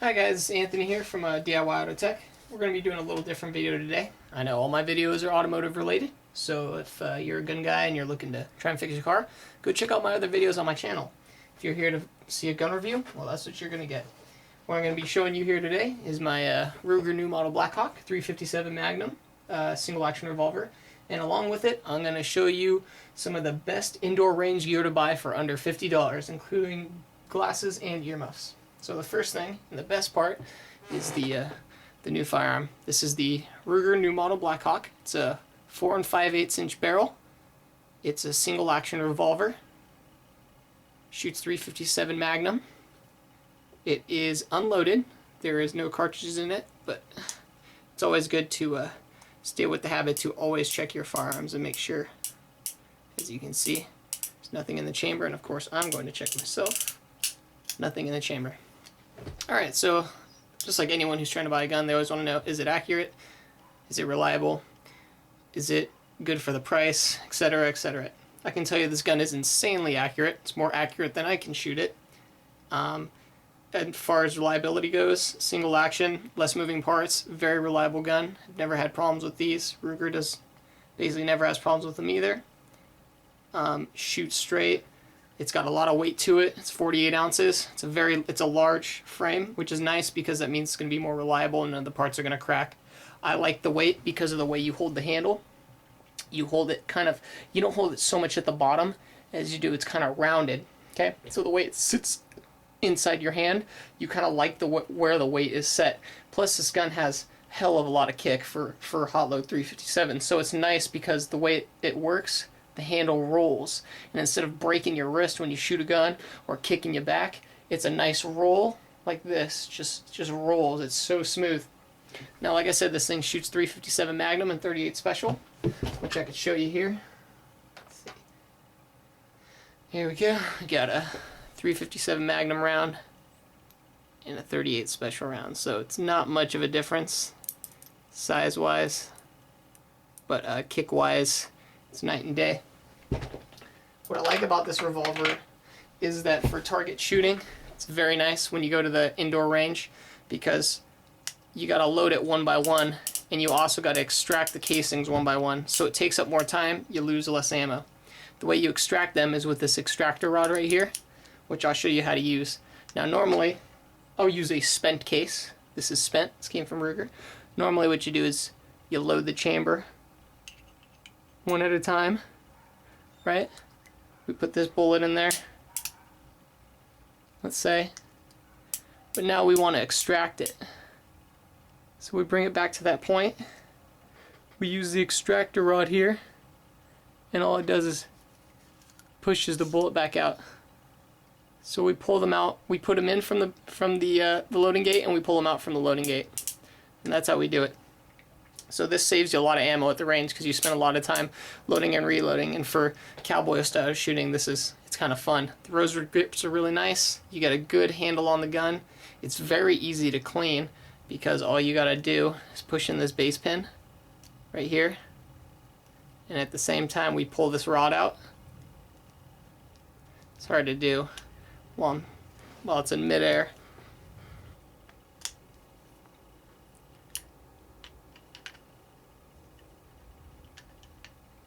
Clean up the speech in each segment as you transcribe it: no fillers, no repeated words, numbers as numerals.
Hi guys, it's Anthony here from DIYautotech. We're going to be doing a little different video today. I know all my videos are automotive related, so if you're a gun guy and you're looking to try and fix your car, go check out my other videos on my channel. If you're here to see a gun review, well, that's what you're going to get. What I'm going to be showing you here today is my Ruger new model Blackhawk 357 Magnum single action revolver, and along with it I'm going to show you some of the best indoor range gear to buy for under $50, including glasses and earmuffs. So the first thing, and the best part, is the new firearm. This is the Ruger new model Blackhawk. It's a 4 5/8 inch barrel. It's a single action revolver. Shoots .357 Magnum. It is unloaded. There is no cartridges in it, but it's always good to stay with the habit to always check your firearms and make sure, as you can see, there's nothing in the chamber, and of course I'm going to check myself. Nothing in the chamber. Alright, so just like anyone who's trying to buy a gun, they always want to know, is it accurate? Is it reliable? Is it good for the price? Etc., etc. I can tell you this gun is insanely accurate. It's more accurate than I can shoot it. As far as reliability goes, single action, less moving parts, very reliable gun. I've never had problems with these. Ruger basically never has problems with them either. Shoots straight. It's got a lot of weight to it. It's 48 ounces. It's a large frame, which is nice because that means it's going to be more reliable and none of the parts are going to crack. I like the weight because of the way you hold the handle. You hold it you don't hold it so much at the bottom as you do. It's kind of rounded. Okay, so the way it sits inside your hand, you kind of like where the weight is set. Plus, this gun has hell of a lot of kick for hot load 357. So it's nice because the way it works, the handle rolls, and instead of breaking your wrist when you shoot a gun or kicking you back, it's a nice roll like this. Just rolls. It's so smooth. Now, like I said, this thing shoots .357 Magnum and .38 Special, which I could show you here. Let's see. Here we go. We got a .357 Magnum round and a .38 Special round, so it's not much of a difference size-wise, but kick-wise, it's night and day. What I like about this revolver is that for target shooting, it's very nice when you go to the indoor range because you got to load it one by one, and you also got to extract the casings one by one, so it takes up more time, you lose less ammo. The way you extract them is with this extractor rod right here, which I'll show you how to use. Now normally, I'll use a spent case. This is spent, this came from Ruger. Normally what you do is you load the chamber one at a time, right? We put this bullet in there, let's say, but now we want to extract it. So we bring it back to that point, we use the extractor rod here, and all it does is pushes the bullet back out. So we pull them out, we put them in from the loading gate, and we pull them out from the loading gate, and that's how we do it. So this saves you a lot of ammo at the range because you spend a lot of time loading and reloading, and for cowboy style shooting, it's kind of fun. The rosewood grips are really nice. You got a good handle on the gun. It's very easy to clean because all you got to do is push in this base pin right here, and at the same time we pull this rod out. It's hard to do while it's in midair.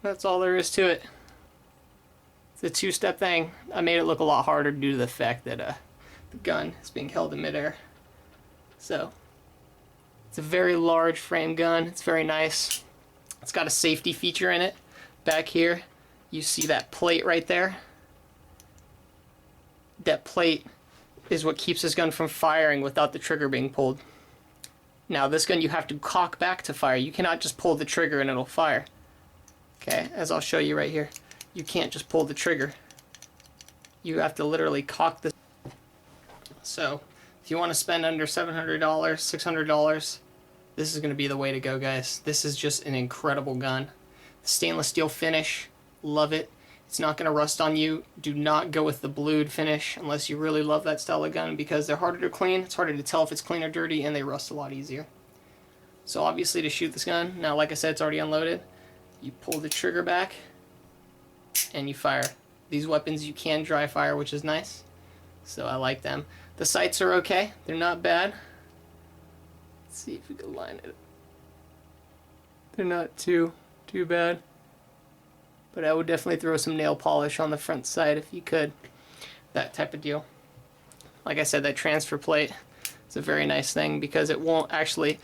That's all there is to it. It's a two-step thing. I made it look a lot harder due to the fact that the gun is being held in midair. So it's a very large frame gun. It's very nice. It's got a safety feature in it. Back here, you see that plate right there. That plate is what keeps this gun from firing without the trigger being pulled. Now this gun you have to cock back to fire. You cannot just pull the trigger and it'll fire. Okay, as I'll show you right here. You can't just pull the trigger. You have to literally cock this. So, if you want to spend under $700, $600, this is going to be the way to go, guys. This is just an incredible gun. The stainless steel finish, love it. It's not going to rust on you. Do not go with the blued finish unless you really love that style of gun because they're harder to clean. It's harder to tell if it's clean or dirty, and they rust a lot easier. So obviously to shoot this gun, now like I said, it's already unloaded. You pull the trigger back and you fire. These weapons you can dry fire, which is nice, so I like them. The sights are okay. They're not bad. Let's see if we can line it. They're not too bad. But I would definitely throw some nail polish on the front side if you could. That type of deal. Like I said, that transfer plate is a very nice thing because it won't actually,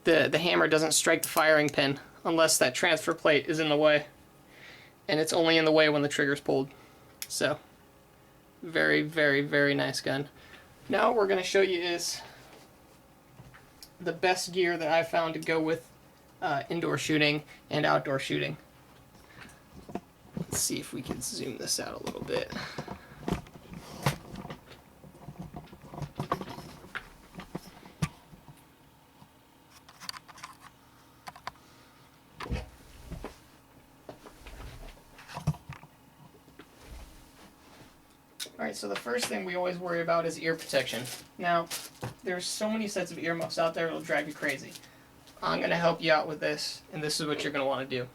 the hammer doesn't strike the firing pin unless that transfer plate is in the way. And it's only in the way when the trigger's pulled. So, very, very, very nice gun. Now what we're going to show you is the best gear that I've found to go with indoor shooting and outdoor shooting. Let's see if we can zoom this out a little bit. Alright, so the first thing we always worry about is ear protection. Now, there's so many sets of earmuffs out there, it'll drive you crazy. I'm going to help you out with this, and this is what you're going to want to do.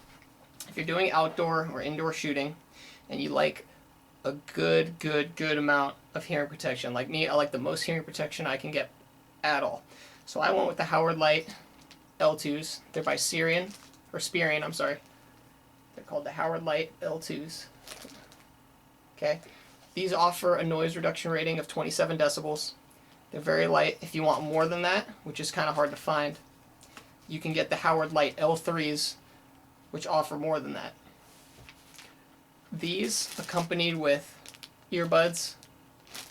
If you're doing outdoor or indoor shooting, and you like a good amount of hearing protection, like me, I like the most hearing protection I can get at all. So I went with the Howard Leight L2s. They're by Sperian, I'm sorry. They're called the Howard Leight L2s. Okay. These offer a noise reduction rating of 27 decibels. They're very light. If you want more than that, which is kind of hard to find, you can get the Howard Leight L3s, which offer more than that. These accompanied with earbuds,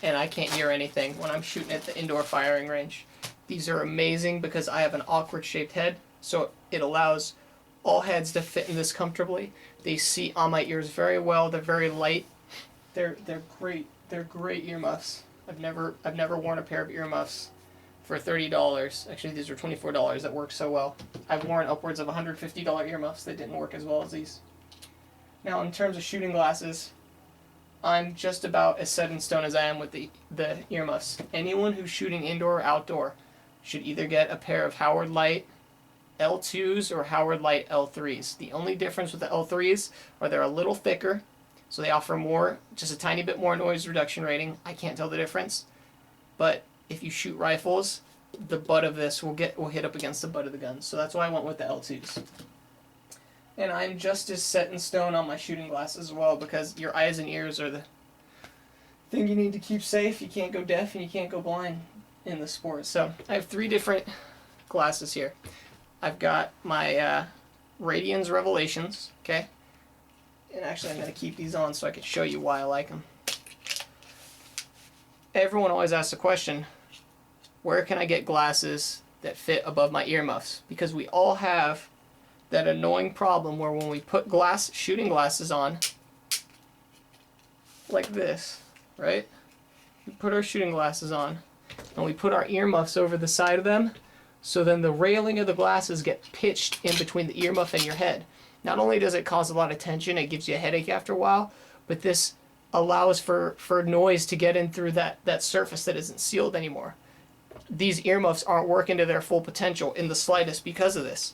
and I can't hear anything when I'm shooting at the indoor firing range. These are amazing because I have an awkward shaped head, so it allows all heads to fit in this comfortably. They seat on my ears very well. They're very light. They're great. They're great earmuffs. I've never worn a pair of earmuffs for $30. Actually, these are $24 that work so well. I've worn upwards of $150 earmuffs that didn't work as well as these. Now, in terms of shooting glasses, I'm just about as set in stone as I am with the earmuffs. Anyone who's shooting indoor or outdoor should either get a pair of Howard Leight L2s or Howard Leight L3s. The only difference with the L3s are they're a little thicker, so they offer more, just a tiny bit more noise reduction rating. I can't tell the difference, but if you shoot rifles, the butt of this will hit up against the butt of the gun. So that's why I went with the L2s. And I'm just as set in stone on my shooting glasses as well, because your eyes and ears are the thing you need to keep safe. You can't go deaf and you can't go blind in the sport. So I have 3 different glasses here. I've got my Radian Revelations, okay? And actually I'm going to keep these on so I can show you why I like them. Everyone always asks the question, where can I get glasses that fit above my earmuffs? Because we all have that annoying problem where when we put shooting glasses on, like this, right? We put our shooting glasses on, and we put our earmuffs over the side of them, so then the railing of the glasses get pitched in between the earmuff and your head. Not only does it cause a lot of tension, it gives you a headache after a while, but this allows for noise to get in through that surface that isn't sealed anymore. These earmuffs aren't working to their full potential in the slightest because of this.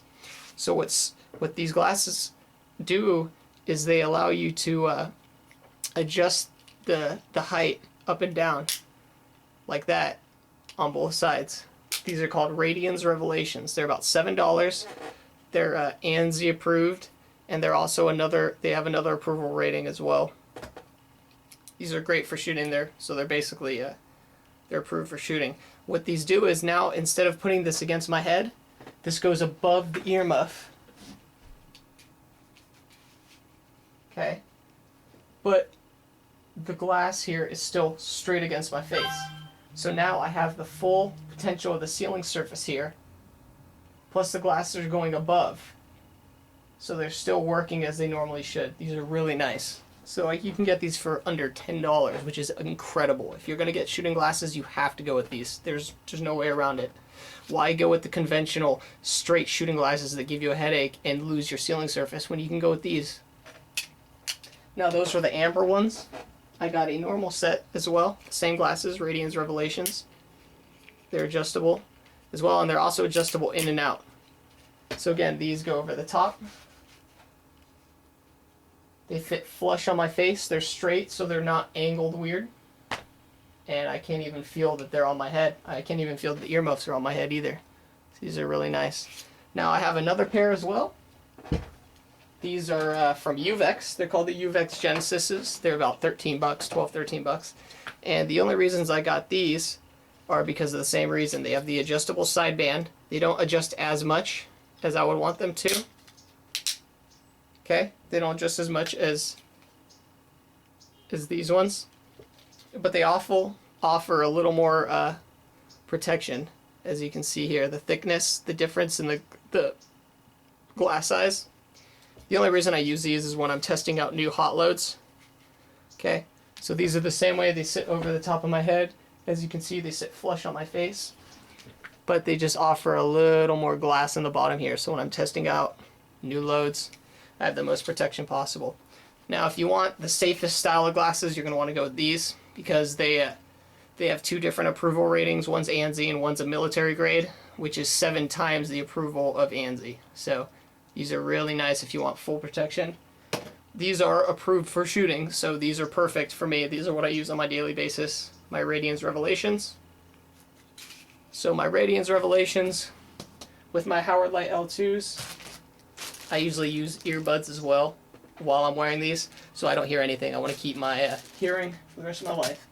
So what these glasses do is they allow you to adjust the height up and down like that on both sides. These are called Radian Revelations. They're about $7. They're ANSI approved, and they're also they have another approval rating as well. These are great for shooting there, so they're basically they're approved for shooting. What these do is now, instead of putting this against my head, this goes above the earmuff. Okay? But the glass here is still straight against my face. So now I have the full potential of the sealing surface here, plus the glasses are going above. So they're still working as they normally should. These are really nice. So you can get these for under $10, which is incredible. If you're going to get shooting glasses, you have to go with these. There's no way around it. Why go with the conventional straight shooting glasses that give you a headache and lose your sealing surface when you can go with these? Now those are the amber ones. I got a normal set as well. Same glasses, Radian Revelations. They're adjustable as well, and they're also adjustable in and out. So again, these go over the top. They fit flush on my face. They're straight, so they're not angled weird. and I can't even feel that they're on my head. I can't even feel that the earmuffs are on my head either. These are really nice. Now I have another pair as well. These are from Uvex. They're called the Uvex Genesises. They're about 13 bucks, 12, 13 bucks. And the only reasons I got these are because of the same reason. They have the adjustable sideband. They don't adjust as much as I would want them to. Okay? They don't adjust as much as these ones. But they offer a little more protection. As you can see here, the thickness, the difference in the glass size. The only reason I use these is when I'm testing out new hot loads. Okay, so these are the same way. They sit over the top of my head. As you can see, they sit flush on my face. But they just offer a little more glass in the bottom here. So when I'm testing out new loads, I have the most protection possible. Now, if you want the safest style of glasses, you're going to want to go with these because they have two different approval ratings. One's ANSI and one's a military grade, which is 7 times the approval of ANSI. So these are really nice if you want full protection. These are approved for shooting, so these are perfect for me. These are what I use on my daily basis. My Radian Revelations. So my Radian Revelations with my Howard Leight L2s. I usually use earbuds as well while I'm wearing these, so I don't hear anything. I want to keep my hearing for the rest of my life.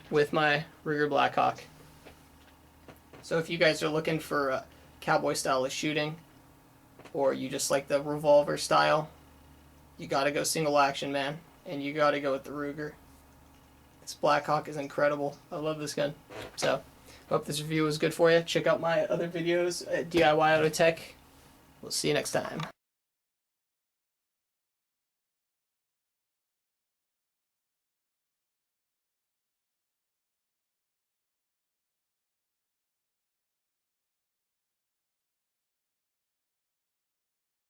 With my Ruger Blackhawk. So if you guys are looking for cowboy style of shooting, or you just like the revolver style, you gotta go single action, man, and you gotta go with the Ruger. This Blackhawk is incredible. I love this gun. So hope this review was good for you. Check out my other videos at DIYautotech. We'll see you next time.